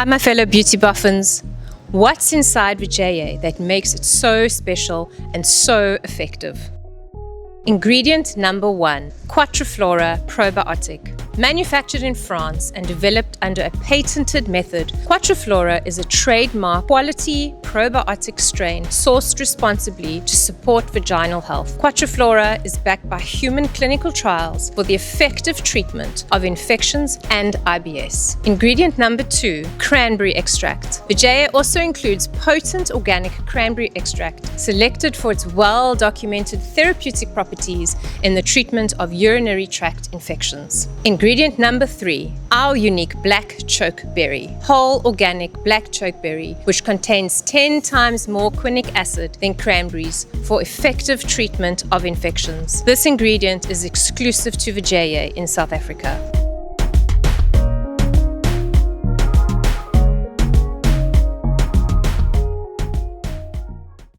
Hi, my fellow beauty buffins. What's inside Vajayay that makes it so special and so effective? Ingredient number 1, Quatreflora probiotic. Manufactured in France and developed under a patented method, Quatreflora is a trademark quality probiotic strain sourced responsibly to support vaginal health. Quatreflora is backed by human clinical trials for the effective treatment of infections and IBS. Ingredient number 2, cranberry extract. Vajayay also includes potent organic cranberry extract selected for its well-documented therapeutic properties in the treatment of urinary tract infections. Ingredient number 3, our unique black chokeberry. Whole organic black chokeberry, which contains 10 times more quinic acid than cranberries for effective treatment of infections. This ingredient is exclusive to Vajayay in South Africa.